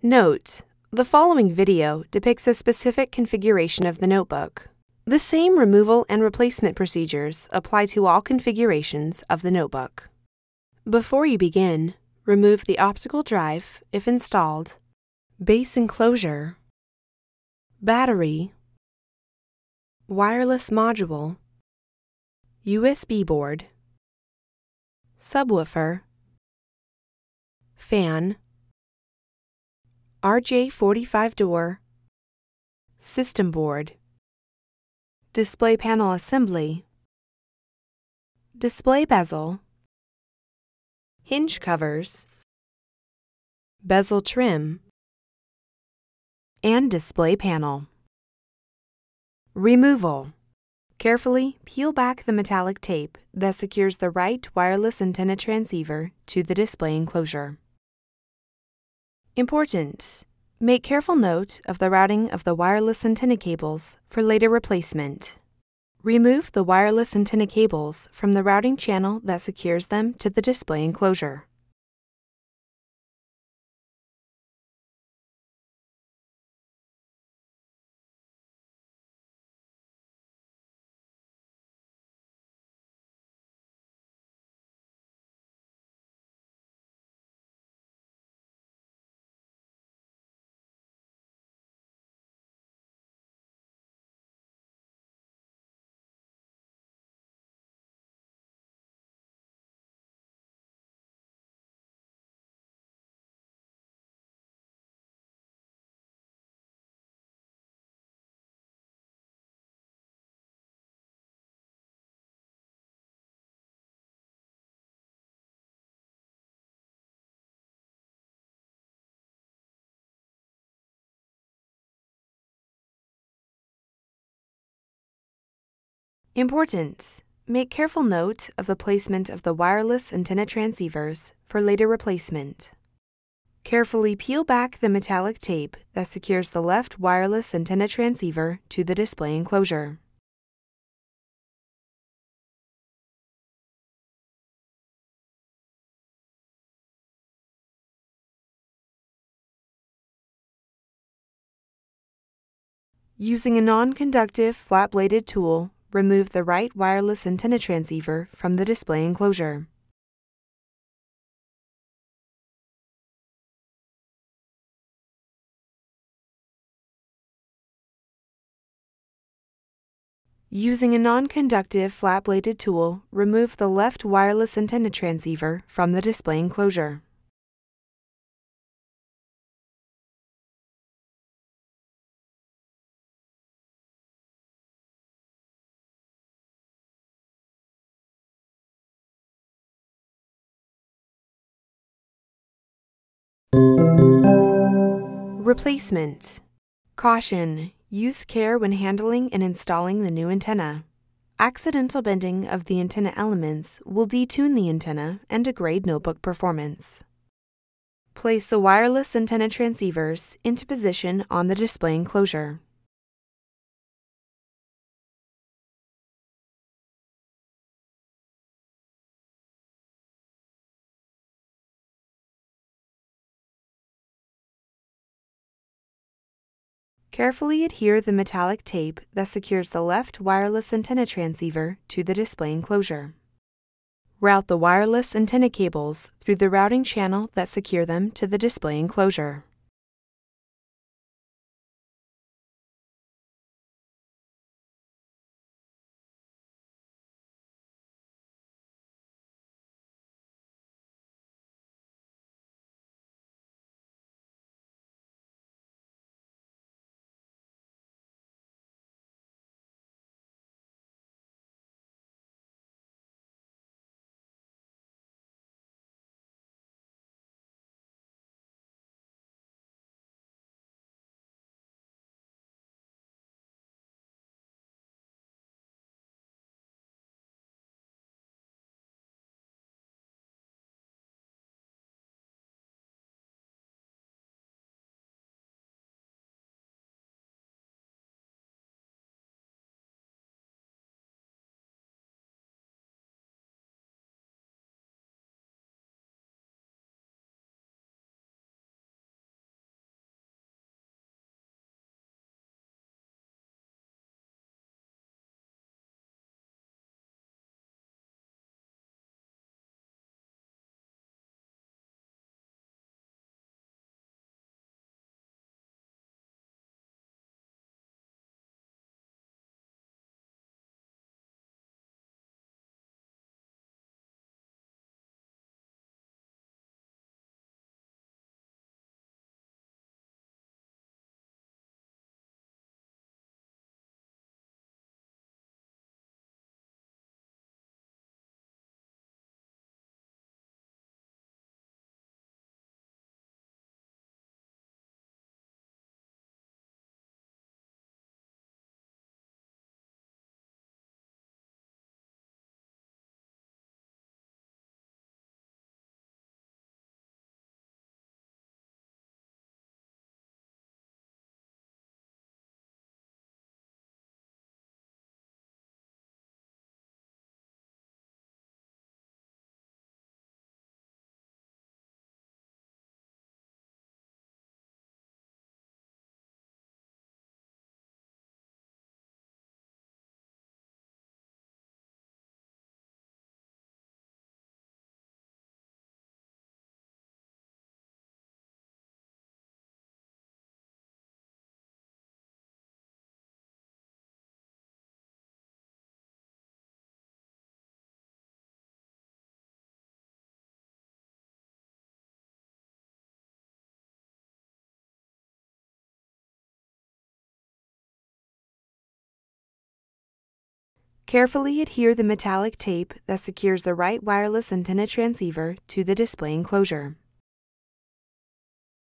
Note: the following video depicts a specific configuration of the notebook. The same removal and replacement procedures apply to all configurations of the notebook. Before you begin, remove the optical drive, if installed, base enclosure, battery, wireless module, USB board, subwoofer, fan, RJ45 door, system board, display panel assembly, display bezel, hinge covers, bezel trim, and display panel. Removal. Carefully peel back the metallic tape that secures the right wireless antenna transceiver to the display enclosure. Important: make careful note of the routing of the wireless antenna cables for later replacement. Remove the wireless antenna cables from the routing channel that secures them to the display enclosure. Important: make careful note of the placement of the wireless antenna transceivers for later replacement. Carefully peel back the metallic tape that secures the left wireless antenna transceiver to the display enclosure. Using a non-conductive flat-bladed tool, remove the right wireless antenna transceiver from the display enclosure. Using a non-conductive flat-bladed tool, remove the left wireless antenna transceiver from the display enclosure. Replacement. Caution: use care when handling and installing the new antenna. Accidental bending of the antenna elements will detune the antenna and degrade notebook performance. Place the wireless antenna transceivers into position on the display enclosure. Carefully adhere the metallic tape that secures the left wireless antenna transceiver to the display enclosure. Route the wireless antenna cables through the routing channel that secure them to the display enclosure. Carefully adhere the metallic tape that secures the right wireless antenna transceiver to the display enclosure.